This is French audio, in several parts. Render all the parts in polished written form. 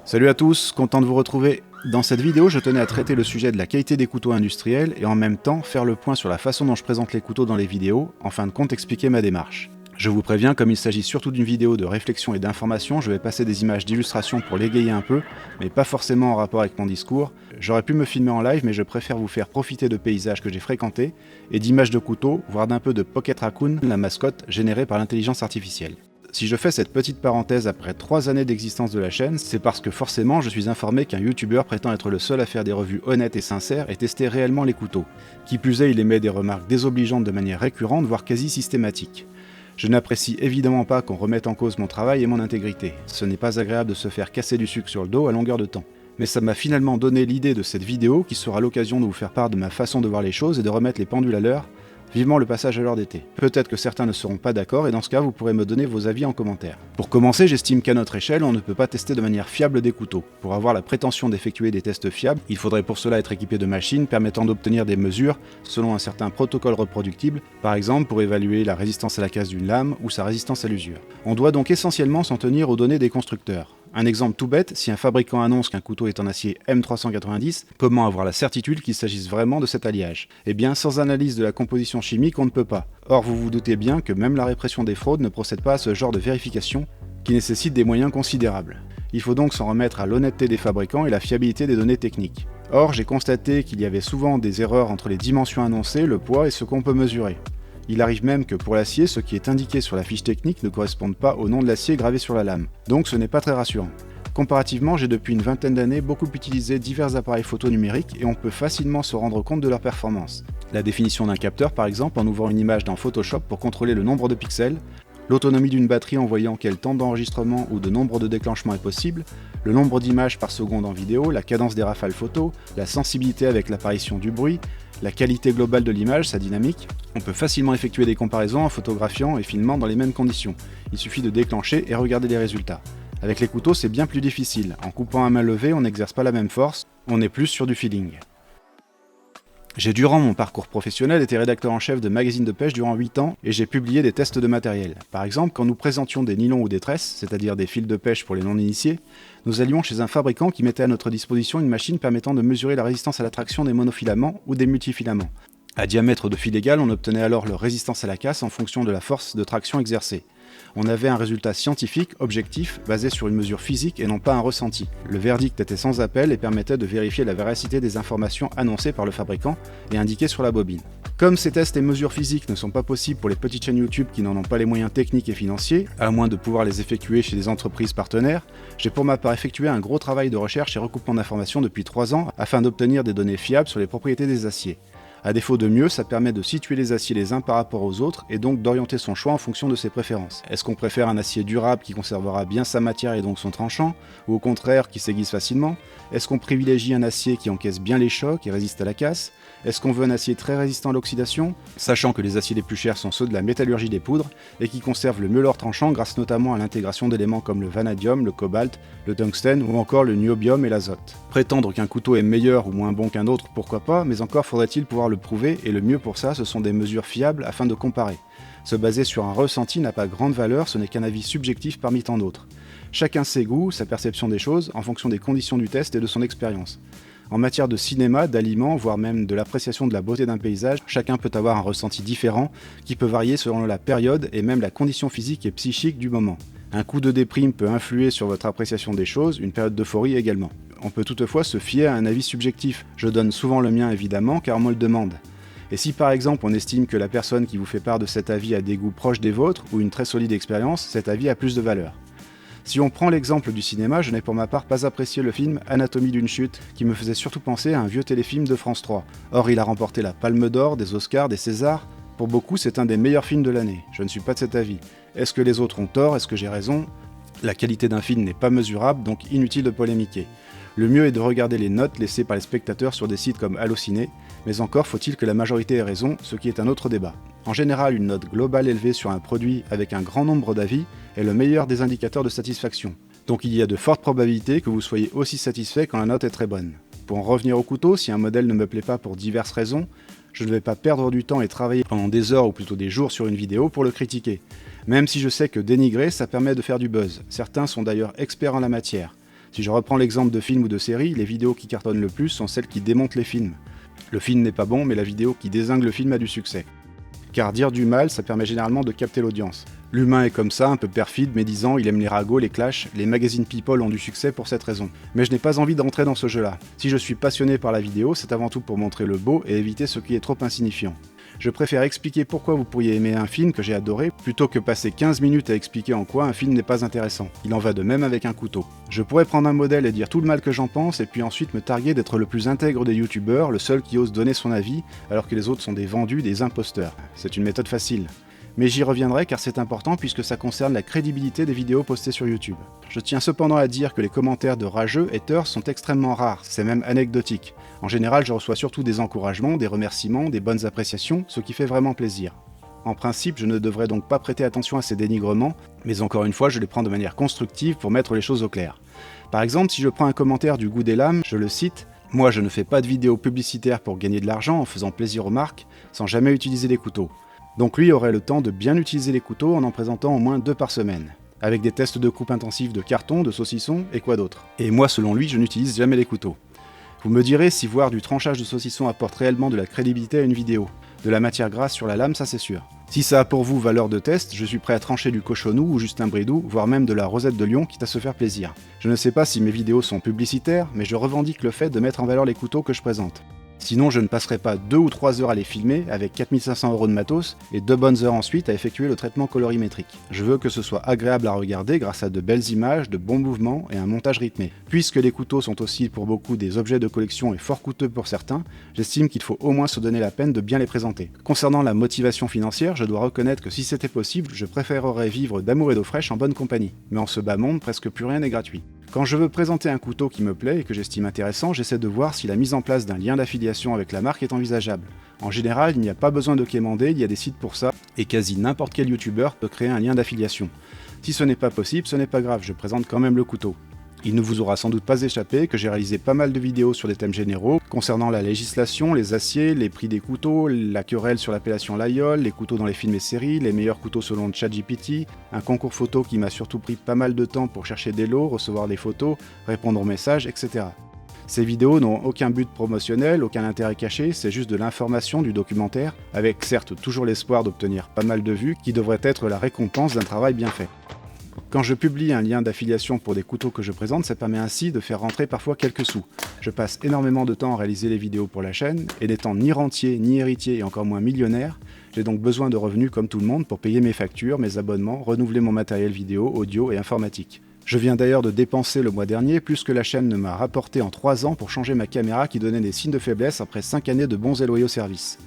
Salut à tous, content de vous retrouver. Dans cette vidéo, je tenais à traiter le sujet de la qualité des couteaux industriels et en même temps faire le point sur la façon dont je présente les couteaux dans les vidéos, en fin de compte expliquer ma démarche. Je vous préviens, comme il s'agit surtout d'une vidéo de réflexion et d'information, je vais passer des images d'illustration pour l'égayer un peu, mais pas forcément en rapport avec mon discours. J'aurais pu me filmer en live, mais je préfère vous faire profiter de paysages que j'ai fréquentés et d'images de couteaux, voire d'un peu de Pocket Raccoon, la mascotte générée par l'intelligence artificielle. Si je fais cette petite parenthèse après 3 années d'existence de la chaîne, c'est parce que forcément je suis informé qu'un youtubeur prétend être le seul à faire des revues honnêtes et sincères et tester réellement les couteaux. Qui plus est, il émet des remarques désobligeantes de manière récurrente, voire quasi systématique. Je n'apprécie évidemment pas qu'on remette en cause mon travail et mon intégrité. Ce n'est pas agréable de se faire casser du sucre sur le dos à longueur de temps. Mais ça m'a finalement donné l'idée de cette vidéo qui sera l'occasion de vous faire part de ma façon de voir les choses et de remettre les pendules à l'heure. Vivement le passage à l'heure d'été. Peut-être que certains ne seront pas d'accord et dans ce cas vous pourrez me donner vos avis en commentaire. Pour commencer, j'estime qu'à notre échelle, on ne peut pas tester de manière fiable des couteaux. Pour avoir la prétention d'effectuer des tests fiables, il faudrait pour cela être équipé de machines permettant d'obtenir des mesures selon un certain protocole reproductible, par exemple pour évaluer la résistance à la casse d'une lame ou sa résistance à l'usure. On doit donc essentiellement s'en tenir aux données des constructeurs. Un exemple tout bête, si un fabricant annonce qu'un couteau est en acier M390, comment avoir la certitude qu'il s'agisse vraiment de cet alliage? Eh bien, sans analyse de la composition chimique, on ne peut pas. Or, vous vous doutez bien que même la répression des fraudes ne procède pas à ce genre de vérification, qui nécessite des moyens considérables. Il faut donc s'en remettre à l'honnêteté des fabricants et la fiabilité des données techniques. Or, j'ai constaté qu'il y avait souvent des erreurs entre les dimensions annoncées, le poids et ce qu'on peut mesurer. Il arrive même que pour l'acier, ce qui est indiqué sur la fiche technique ne corresponde pas au nom de l'acier gravé sur la lame. Donc ce n'est pas très rassurant. Comparativement, j'ai depuis une vingtaine d'années beaucoup utilisé divers appareils photo numériques et on peut facilement se rendre compte de leur performance. La définition d'un capteur par exemple en ouvrant une image dans Photoshop pour contrôler le nombre de pixels, l'autonomie d'une batterie en voyant quel temps d'enregistrement ou de nombre de déclenchement est possible, le nombre d'images par seconde en vidéo, la cadence des rafales photo, la sensibilité avec l'apparition du bruit, la qualité globale de l'image, sa dynamique. On peut facilement effectuer des comparaisons en photographiant et filmant dans les mêmes conditions. Il suffit de déclencher et regarder les résultats. Avec les couteaux, c'est bien plus difficile. En coupant à main levée, on n'exerce pas la même force, on est plus sur du feeling. J'ai durant mon parcours professionnel été rédacteur en chef de magazines de pêche durant 8 ans et j'ai publié des tests de matériel. Par exemple, quand nous présentions des nylons ou des tresses, c'est-à-dire des fils de pêche pour les non-initiés, nous allions chez un fabricant qui mettait à notre disposition une machine permettant de mesurer la résistance à la traction des monofilaments ou des multifilaments. À diamètre de fil égal, on obtenait alors leur résistance à la casse en fonction de la force de traction exercée. On avait un résultat scientifique, objectif, basé sur une mesure physique et non pas un ressenti. Le verdict était sans appel et permettait de vérifier la véracité des informations annoncées par le fabricant et indiquées sur la bobine. Comme ces tests et mesures physiques ne sont pas possibles pour les petites chaînes YouTube qui n'en ont pas les moyens techniques et financiers, à moins de pouvoir les effectuer chez des entreprises partenaires, j'ai pour ma part effectué un gros travail de recherche et recoupement d'informations depuis 3 ans afin d'obtenir des données fiables sur les propriétés des aciers. À défaut de mieux, ça permet de situer les aciers les uns par rapport aux autres et donc d'orienter son choix en fonction de ses préférences. Est-ce qu'on préfère un acier durable qui conservera bien sa matière et donc son tranchant, ou au contraire qui s'aiguise facilement? Est-ce qu'on privilégie un acier qui encaisse bien les chocs et résiste à la casse? Est-ce qu'on veut un acier très résistant à l'oxydation, sachant que les aciers les plus chers sont ceux de la métallurgie des poudres et qui conservent le mieux leur tranchant grâce notamment à l'intégration d'éléments comme le vanadium, le cobalt, le tungstène ou encore le niobium et l'azote. Prétendre qu'un couteau est meilleur ou moins bon qu'un autre, pourquoi pas, mais encore faudrait-il pouvoir le prouver et le mieux pour ça, ce sont des mesures fiables afin de comparer. Se baser sur un ressenti n'a pas grande valeur, ce n'est qu'un avis subjectif parmi tant d'autres. Chacun ses goûts, sa perception des choses, en fonction des conditions du test et de son expérience. En matière de cinéma, d'aliments, voire même de l'appréciation de la beauté d'un paysage, chacun peut avoir un ressenti différent qui peut varier selon la période et même la condition physique et psychique du moment. Un coup de déprime peut influer sur votre appréciation des choses, une période d'euphorie également. On peut toutefois se fier à un avis subjectif. Je donne souvent le mien évidemment car on me le demande. Et si par exemple on estime que la personne qui vous fait part de cet avis a des goûts proches des vôtres ou une très solide expérience, cet avis a plus de valeur. Si on prend l'exemple du cinéma, je n'ai pour ma part pas apprécié le film Anatomie d'une chute, qui me faisait surtout penser à un vieux téléfilm de France 3. Or, il a remporté la Palme d'Or, des Oscars, des Césars. Pour beaucoup, c'est un des meilleurs films de l'année. Je ne suis pas de cet avis. Est-ce que les autres ont tort? Est-ce que j'ai raison? La qualité d'un film n'est pas mesurable, donc inutile de polémiquer. Le mieux est de regarder les notes laissées par les spectateurs sur des sites comme Allociné, mais encore faut-il que la majorité ait raison, ce qui est un autre débat. En général, une note globale élevée sur un produit avec un grand nombre d'avis est le meilleur des indicateurs de satisfaction. Donc il y a de fortes probabilités que vous soyez aussi satisfait quand la note est très bonne. Pour en revenir au couteau, si un modèle ne me plaît pas pour diverses raisons, je ne vais pas perdre du temps et travailler pendant des heures ou plutôt des jours sur une vidéo pour le critiquer. Même si je sais que dénigrer, ça permet de faire du buzz. Certains sont d'ailleurs experts en la matière. Si je reprends l'exemple de films ou de séries, les vidéos qui cartonnent le plus sont celles qui démontent les films. Le film n'est pas bon, mais la vidéo qui dézingue le film a du succès. Car dire du mal, ça permet généralement de capter l'audience. L'humain est comme ça, un peu perfide, médisant, il aime les ragots, les clashs, les magazines People ont du succès pour cette raison. Mais je n'ai pas envie d'entrer dans ce jeu-là. Si je suis passionné par la vidéo, c'est avant tout pour montrer le beau et éviter ce qui est trop insignifiant. Je préfère expliquer pourquoi vous pourriez aimer un film que j'ai adoré, plutôt que passer 15 minutes à expliquer en quoi un film n'est pas intéressant. Il en va de même avec un couteau. Je pourrais prendre un modèle et dire tout le mal que j'en pense, et puis ensuite me targuer d'être le plus intègre des youtubeurs, le seul qui ose donner son avis, alors que les autres sont des vendus, des imposteurs. C'est une méthode facile. Mais j'y reviendrai car c'est important puisque ça concerne la crédibilité des vidéos postées sur YouTube. Je tiens cependant à dire que les commentaires de rageux haters sont extrêmement rares, c'est même anecdotique. En général, je reçois surtout des encouragements, des remerciements, des bonnes appréciations, ce qui fait vraiment plaisir. En principe, je ne devrais donc pas prêter attention à ces dénigrements, mais encore une fois, je les prends de manière constructive pour mettre les choses au clair. Par exemple, si je prends un commentaire du goût des lames, je le cite « Moi, je ne fais pas de vidéos publicitaires pour gagner de l'argent en faisant plaisir aux marques, sans jamais utiliser des couteaux. » Donc lui aurait le temps de bien utiliser les couteaux en présentant au moins 2 par semaine, avec des tests de coupe intensifs de carton, de saucisson et quoi d'autre. Et moi, selon lui, je n'utilise jamais les couteaux. Vous me direz si voir du tranchage de saucisson apporte réellement de la crédibilité à une vidéo. De la matière grasse sur la lame, ça c'est sûr. Si ça a pour vous valeur de test, je suis prêt à trancher du cochonou ou juste un bridou, voire même de la rosette de lion, quitte à se faire plaisir. Je ne sais pas si mes vidéos sont publicitaires, mais je revendique le fait de mettre en valeur les couteaux que je présente. Sinon, je ne passerai pas 2 ou 3 heures à les filmer avec 4500 € de matos et 2 bonnes heures ensuite à effectuer le traitement colorimétrique. Je veux que ce soit agréable à regarder grâce à de belles images, de bons mouvements et un montage rythmé. Puisque les couteaux sont aussi pour beaucoup des objets de collection et fort coûteux pour certains, j'estime qu'il faut au moins se donner la peine de bien les présenter. Concernant la motivation financière, je dois reconnaître que si c'était possible, je préférerais vivre d'amour et d'eau fraîche en bonne compagnie. Mais en ce bas monde, presque plus rien n'est gratuit. Quand je veux présenter un couteau qui me plaît et que j'estime intéressant, j'essaie de voir si la mise en place d'un lien d'affiliation avec la marque est envisageable. En général, il n'y a pas besoin de quémander, il y a des sites pour ça, et quasi n'importe quel youtubeur peut créer un lien d'affiliation. Si ce n'est pas possible, ce n'est pas grave, je présente quand même le couteau. Il ne vous aura sans doute pas échappé que j'ai réalisé pas mal de vidéos sur des thèmes généraux concernant la législation, les aciers, les prix des couteaux, la querelle sur l'appellation Layol, les couteaux dans les films et séries, les meilleurs couteaux selon ChatGPT, un concours photo qui m'a surtout pris pas mal de temps pour chercher des lots, recevoir des photos, répondre aux messages, etc. Ces vidéos n'ont aucun but promotionnel, aucun intérêt caché, c'est juste de l'information du documentaire, avec certes toujours l'espoir d'obtenir pas mal de vues, qui devrait être la récompense d'un travail bien fait. Quand je publie un lien d'affiliation pour des couteaux que je présente, ça permet ainsi de faire rentrer parfois quelques sous. Je passe énormément de temps à réaliser les vidéos pour la chaîne, et n'étant ni rentier, ni héritier et encore moins millionnaire, j'ai donc besoin de revenus comme tout le monde pour payer mes factures, mes abonnements, renouveler mon matériel vidéo, audio et informatique. Je viens d'ailleurs de dépenser le mois dernier plus que la chaîne ne m'a rapporté en 3 ans pour changer ma caméra qui donnait des signes de faiblesse après 5 années de bons et loyaux services.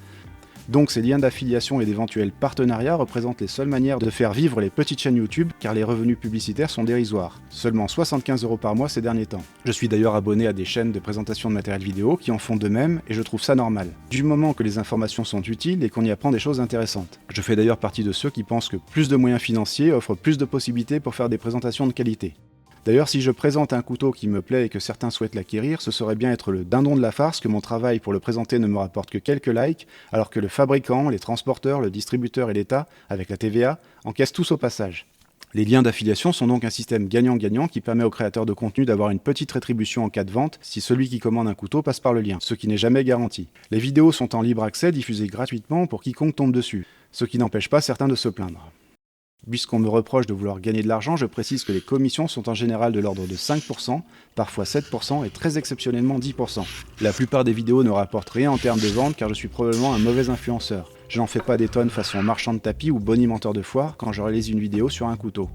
Donc ces liens d'affiliation et d'éventuels partenariats représentent les seules manières de faire vivre les petites chaînes YouTube car les revenus publicitaires sont dérisoires. Seulement 75 € par mois ces derniers temps. Je suis d'ailleurs abonné à des chaînes de présentation de matériel vidéo qui en font de même et je trouve ça normal. Du moment que les informations sont utiles et qu'on y apprend des choses intéressantes. Je fais d'ailleurs partie de ceux qui pensent que plus de moyens financiers offrent plus de possibilités pour faire des présentations de qualité. D'ailleurs, si je présente un couteau qui me plaît et que certains souhaitent l'acquérir, ce serait bien être le dindon de la farce que mon travail pour le présenter ne me rapporte que quelques likes, alors que le fabricant, les transporteurs, le distributeur et l'État, avec la TVA, encaissent tous au passage. Les liens d'affiliation sont donc un système gagnant-gagnant qui permet aux créateurs de contenu d'avoir une petite rétribution en cas de vente si celui qui commande un couteau passe par le lien, ce qui n'est jamais garanti. Les vidéos sont en libre accès diffusées gratuitement pour quiconque tombe dessus, ce qui n'empêche pas certains de se plaindre. Puisqu'on me reproche de vouloir gagner de l'argent, je précise que les commissions sont en général de l'ordre de 5%, parfois 7% et très exceptionnellement 10%. La plupart des vidéos ne rapportent rien en termes de vente car je suis probablement un mauvais influenceur. Je n'en fais pas des tonnes façon marchand de tapis ou bonimenteur de foire quand je réalise une vidéo sur un couteau.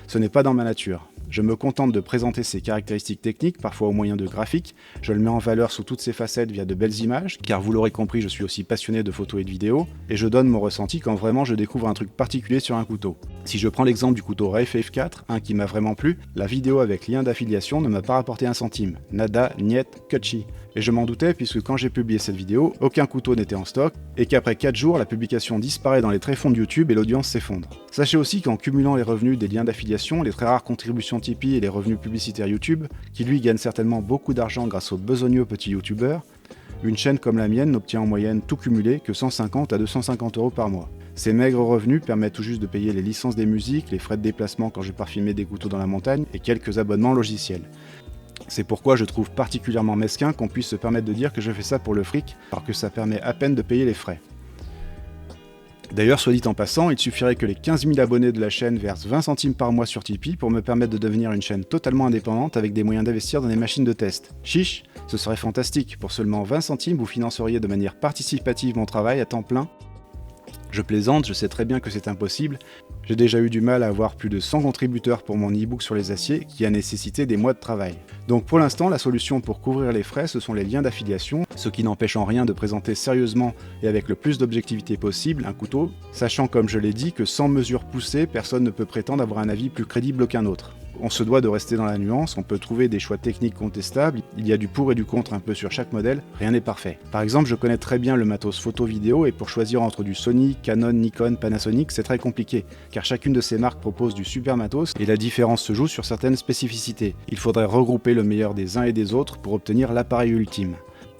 Ce n'est pas dans ma nature. Je me contente de présenter ses caractéristiques techniques, parfois au moyen de graphiques. Je le mets en valeur sous toutes ses facettes via de belles images, car vous l'aurez compris, je suis aussi passionné de photos et de vidéos, et je donne mon ressenti quand vraiment je découvre un truc particulier sur un couteau. Si je prends l'exemple du couteau Rafe F4, un qui m'a vraiment plu, la vidéo avec lien d'affiliation ne m'a pas rapporté un centime. Nada, niet, kutchi. Et je m'en doutais puisque quand j'ai publié cette vidéo, aucun couteau n'était en stock, et qu'après 4 jours, la publication disparaît dans les tréfonds de YouTube et l'audience s'effondre. Sachez aussi qu'en cumulant les revenus des liens d'affiliation, les très rares contributions Tipeee et les revenus publicitaires YouTube, qui lui gagne certainement beaucoup d'argent grâce aux besogneux petits youtubeurs, une chaîne comme la mienne n'obtient en moyenne tout cumulé que 150 à 250 € par mois. Ces maigres revenus permettent tout juste de payer les licences des musiques, les frais de déplacement quand je pars filmer des couteaux dans la montagne et quelques abonnements logiciels. C'est pourquoi je trouve particulièrement mesquin qu'on puisse se permettre de dire que je fais ça pour le fric, alors que ça permet à peine de payer les frais. D'ailleurs, soit dit en passant, il suffirait que les 15 000 abonnés de la chaîne versent 20 centimes par mois sur Tipeee pour me permettre de devenir une chaîne totalement indépendante avec des moyens d'investir dans des machines de test. Chiche, ce serait fantastique, pour seulement 20 centimes vous financeriez de manière participative mon travail à temps plein. Je plaisante, je sais très bien que c'est impossible. J'ai déjà eu du mal à avoir plus de 100 contributeurs pour mon e-book sur les aciers qui a nécessité des mois de travail. Donc pour l'instant, la solution pour couvrir les frais, ce sont les liens d'affiliation, ce qui n'empêche en rien de présenter sérieusement et avec le plus d'objectivité possible un couteau, sachant comme je l'ai dit que sans mesure poussée, personne ne peut prétendre avoir un avis plus crédible qu'un autre. On se doit de rester dans la nuance, on peut trouver des choix techniques contestables, il y a du pour et du contre un peu sur chaque modèle, rien n'est parfait. Par exemple, je connais très bien le matos photo-vidéo et pour choisir entre du Sony, Canon, Nikon, Panasonic, c'est très compliqué, car chacune de ces marques propose du super matos et la différence se joue sur certaines spécificités. Il faudrait regrouper le meilleur des uns et des autres pour obtenir l'appareil ultime.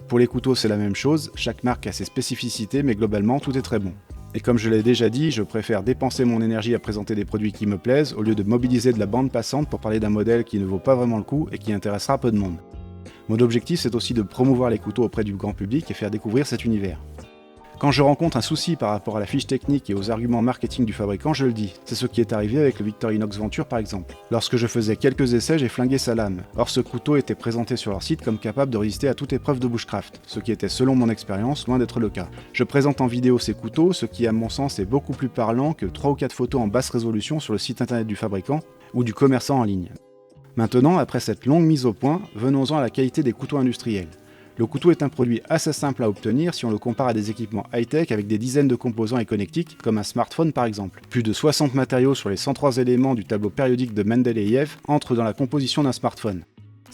Pour les couteaux, c'est la même chose, chaque marque a ses spécificités, mais globalement, tout est très bon. Et comme je l'ai déjà dit, je préfère dépenser mon énergie à présenter des produits qui me plaisent au lieu de mobiliser de la bande passante pour parler d'un modèle qui ne vaut pas vraiment le coup et qui intéressera peu de monde. Mon objectif, c'est aussi de promouvoir les couteaux auprès du grand public et faire découvrir cet univers. Quand je rencontre un souci par rapport à la fiche technique et aux arguments marketing du fabricant, je le dis. C'est ce qui est arrivé avec le Victorinox Venture par exemple. Lorsque je faisais quelques essais, j'ai flingué sa lame. Or ce couteau était présenté sur leur site comme capable de résister à toute épreuve de bushcraft, ce qui était selon mon expérience loin d'être le cas. Je présente en vidéo ces couteaux, ce qui à mon sens est beaucoup plus parlant que 3 ou 4 photos en basse résolution sur le site internet du fabricant ou du commerçant en ligne. Maintenant, après cette longue mise au point, venons-en à la qualité des couteaux industriels. Le couteau est un produit assez simple à obtenir si on le compare à des équipements high-tech avec des dizaines de composants et connectiques, comme un smartphone par exemple. Plus de 60 matériaux sur les 103 éléments du tableau périodique de Mendeleïev entrent dans la composition d'un smartphone.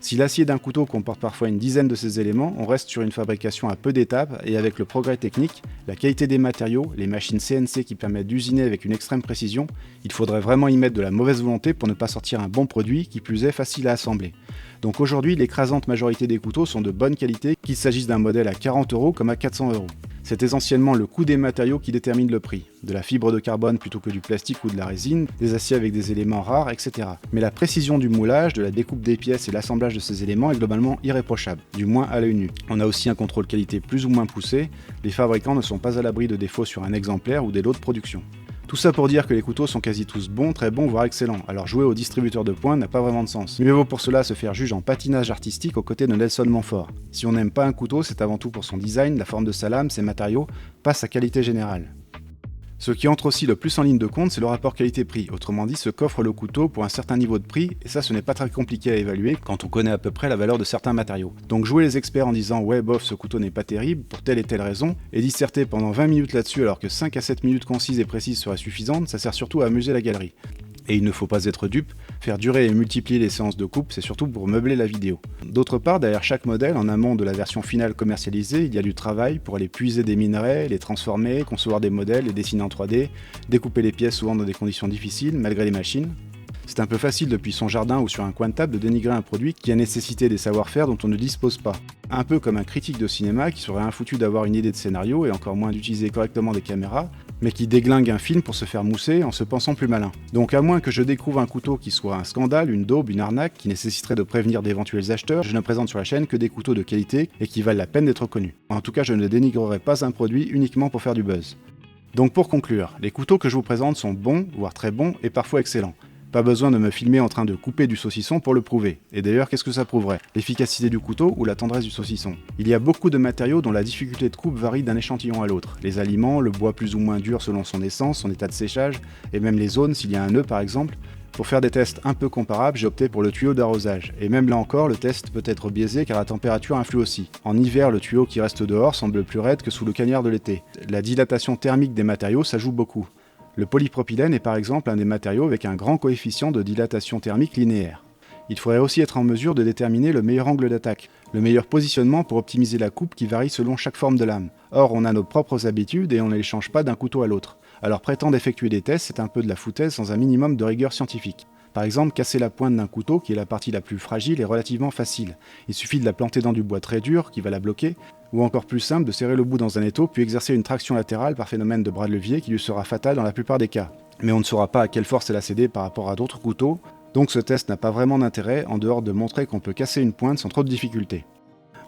Si l'acier d'un couteau comporte parfois une dizaine de ces éléments, on reste sur une fabrication à peu d'étapes et avec le progrès technique, la qualité des matériaux, les machines CNC qui permettent d'usiner avec une extrême précision, il faudrait vraiment y mettre de la mauvaise volonté pour ne pas sortir un bon produit qui plus est facile à assembler. Donc aujourd'hui, l'écrasante majorité des couteaux sont de bonne qualité, qu'il s'agisse d'un modèle à 40 € comme à 400 €. C'est essentiellement le coût des matériaux qui détermine le prix, de la fibre de carbone plutôt que du plastique ou de la résine, des aciers avec des éléments rares, etc. Mais la précision du moulage, de la découpe des pièces et l'assemblage de ces éléments est globalement irréprochable, du moins à l'œil nu. On a aussi un contrôle qualité plus ou moins poussé, les fabricants ne sont pas à l'abri de défauts sur un exemplaire ou des lots de production. Tout ça pour dire que les couteaux sont quasi tous bons, très bons, voire excellents, alors jouer au distributeur de points n'a pas vraiment de sens. Mieux vaut pour cela se faire juge en patinage artistique aux côtés de Nelson Montfort. Si on n'aime pas un couteau, c'est avant tout pour son design, la forme de sa lame, ses matériaux, pas sa qualité générale. Ce qui entre aussi le plus en ligne de compte, c'est le rapport qualité-prix, autrement dit ce qu'offre le couteau pour un certain niveau de prix, et ça ce n'est pas très compliqué à évaluer quand on connaît à peu près la valeur de certains matériaux. Donc jouer les experts en disant ouais bof ce couteau n'est pas terrible, pour telle et telle raison, et disserter pendant 20 minutes là-dessus alors que 5 à 7 minutes concises et précises seraient suffisantes, ça sert surtout à amuser la galerie. Et il ne faut pas être dupe, faire durer et multiplier les séances de coupe, c'est surtout pour meubler la vidéo. D'autre part, derrière chaque modèle, en amont de la version finale commercialisée, il y a du travail pour aller puiser des minerais, les transformer, concevoir des modèles, les dessiner en 3D, découper les pièces souvent dans des conditions difficiles, malgré les machines. C'est un peu facile depuis son jardin ou sur un coin de table de dénigrer un produit qui a nécessité des savoir-faire dont on ne dispose pas. Un peu comme un critique de cinéma qui serait infoutu d'avoir une idée de scénario et encore moins d'utiliser correctement des caméras, mais qui déglingue un film pour se faire mousser en se pensant plus malin. Donc à moins que je découvre un couteau qui soit un scandale, une daube, une arnaque, qui nécessiterait de prévenir d'éventuels acheteurs, je ne présente sur la chaîne que des couteaux de qualité et qui valent la peine d'être connus. En tout cas, je ne dénigrerai pas un produit uniquement pour faire du buzz. Donc pour conclure, les couteaux que je vous présente sont bons, voire très bons, et parfois excellents. Pas besoin de me filmer en train de couper du saucisson pour le prouver. Et d'ailleurs, qu'est-ce que ça prouverait? L'efficacité du couteau ou la tendresse du saucisson? Il y a beaucoup de matériaux dont la difficulté de coupe varie d'un échantillon à l'autre. Les aliments, le bois plus ou moins dur selon son essence, son état de séchage, et même les zones s'il y a un nœud par exemple. Pour faire des tests un peu comparables, j'ai opté pour le tuyau d'arrosage. Et même là encore, le test peut être biaisé car la température influe aussi. En hiver, le tuyau qui reste dehors semble plus raide que sous le cagnard de l'été. La dilatation thermique des matériaux, ça joue beaucoup. Le polypropylène est par exemple un des matériaux avec un grand coefficient de dilatation thermique linéaire. Il faudrait aussi être en mesure de déterminer le meilleur angle d'attaque, le meilleur positionnement pour optimiser la coupe qui varie selon chaque forme de lame. Or, on a nos propres habitudes et on ne les change pas d'un couteau à l'autre. Alors prétendre effectuer des tests, c'est un peu de la foutaise sans un minimum de rigueur scientifique. Par exemple, casser la pointe d'un couteau, qui est la partie la plus fragile, est relativement facile. Il suffit de la planter dans du bois très dur, qui va la bloquer, ou encore plus simple, de serrer le bout dans un étau, puis exercer une traction latérale par phénomène de bras de levier qui lui sera fatal dans la plupart des cas. Mais on ne saura pas à quelle force elle a cédé par rapport à d'autres couteaux, Donc ce test n'a pas vraiment d'intérêt en dehors de montrer qu'on peut casser une pointe sans trop de difficultés.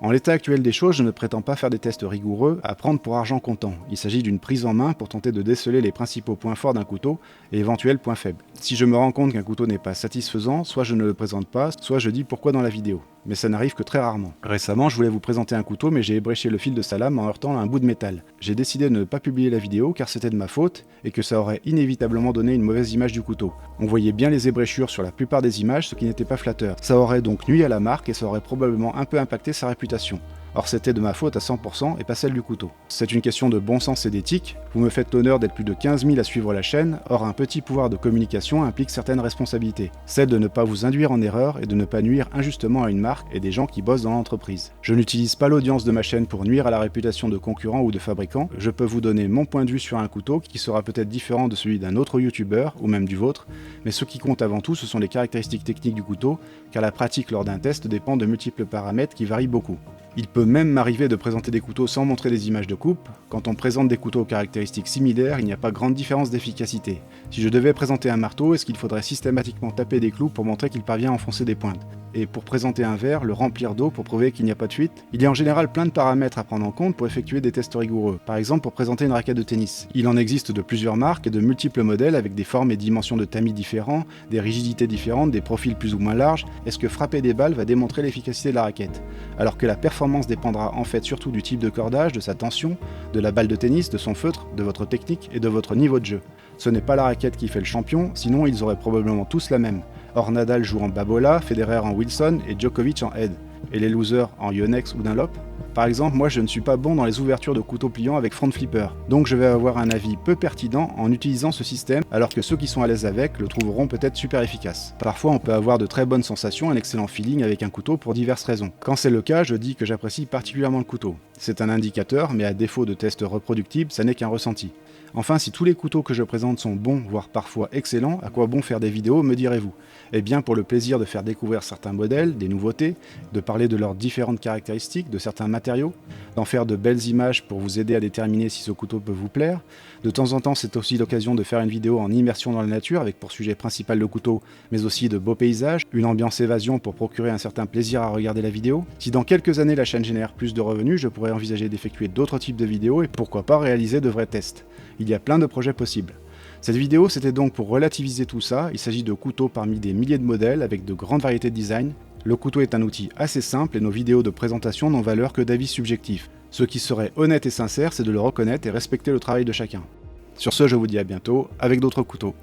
En l'état actuel des choses, je ne prétends pas faire des tests rigoureux à prendre pour argent comptant. Il s'agit d'une prise en main pour tenter de déceler les principaux points forts d'un couteau et éventuels points faibles. Si je me rends compte qu'un couteau n'est pas satisfaisant, soit je ne le présente pas, soit je dis pourquoi dans la vidéo. Mais ça n'arrive que très rarement. Récemment, je voulais vous présenter un couteau, mais j'ai ébréché le fil de sa lame en heurtant un bout de métal. J'ai décidé de ne pas publier la vidéo car c'était de ma faute et que ça aurait inévitablement donné une mauvaise image du couteau. On voyait bien les ébréchures sur la plupart des images, ce qui n'était pas flatteur. Ça aurait donc nui à la marque et ça aurait probablement un peu impacté sa réputation. Or c'était de ma faute à 100% et pas celle du couteau. C'est une question de bon sens et d'éthique. Vous me faites l'honneur d'être plus de 15 000 à suivre la chaîne, or un petit pouvoir de communication implique certaines responsabilités. Celle de ne pas vous induire en erreur et de ne pas nuire injustement à une marque et des gens qui bossent dans l'entreprise. Je n'utilise pas l'audience de ma chaîne pour nuire à la réputation de concurrents ou de fabricants. Je peux vous donner mon point de vue sur un couteau qui sera peut-être différent de celui d'un autre youtubeur ou même du vôtre, mais ce qui compte avant tout ce sont les caractéristiques techniques du couteau, car la pratique lors d'un test dépend de multiples paramètres qui varient beaucoup. Il peut même m'arriver de présenter des couteaux sans montrer des images de coupe. Quand on présente des couteaux aux caractéristiques similaires, il n'y a pas grande différence d'efficacité. Si je devais présenter un marteau, est-ce qu'il faudrait systématiquement taper des clous pour montrer qu'il parvient à enfoncer des pointes? Et pour présenter un verre, le remplir d'eau pour prouver qu'il n'y a pas de fuite? Il y a en général plein de paramètres à prendre en compte pour effectuer des tests rigoureux. Par exemple, pour présenter une raquette de tennis. Il en existe de plusieurs marques et de multiples modèles avec des formes et dimensions de tamis différents, des rigidités différentes, des profils plus ou moins larges. Est-ce que frapper des balles va démontrer l'efficacité de la raquette? Alors que la performance dépendra en fait surtout du type de cordage, de sa tension, de la balle de tennis, de son feutre, de votre technique et de votre niveau de jeu. Ce n'est pas la raquette qui fait le champion, sinon ils auraient probablement tous la même. Or Nadal joue en Babola, Federer en Wilson et Djokovic en Head. Et les losers en Yonex ou Dunlop? Par exemple, moi je ne suis pas bon dans les ouvertures de couteaux pliants avec front flipper, donc je vais avoir un avis peu pertinent en utilisant ce système, alors que ceux qui sont à l'aise avec le trouveront peut-être super efficace. Parfois on peut avoir de très bonnes sensations, un excellent feeling avec un couteau pour diverses raisons. Quand c'est le cas, je dis que j'apprécie particulièrement le couteau. C'est un indicateur, mais à défaut de tests reproductibles, ça n'est qu'un ressenti. Enfin, si tous les couteaux que je présente sont bons, voire parfois excellents, à quoi bon faire des vidéos, me direz-vous? Eh bien pour le plaisir de faire découvrir certains modèles, des nouveautés, de parler de leurs différentes caractéristiques, de certains matériaux, d'en faire de belles images pour vous aider à déterminer si ce couteau peut vous plaire. De temps en temps, c'est aussi l'occasion de faire une vidéo en immersion dans la nature avec pour sujet principal le couteau, mais aussi de beaux paysages, une ambiance évasion pour procurer un certain plaisir à regarder la vidéo. Si dans quelques années la chaîne génère plus de revenus, je pourrais envisager d'effectuer d'autres types de vidéos et pourquoi pas réaliser de vrais tests. Il y a plein de projets possibles. Cette vidéo, c'était donc pour relativiser tout ça. Il s'agit de couteaux parmi des milliers de modèles avec de grandes variétés de design. Le couteau est un outil assez simple et nos vidéos de présentation n'ont valeur que d'avis subjectifs. Ce qui serait honnête et sincère, c'est de le reconnaître et respecter le travail de chacun. Sur ce, je vous dis à bientôt avec d'autres couteaux.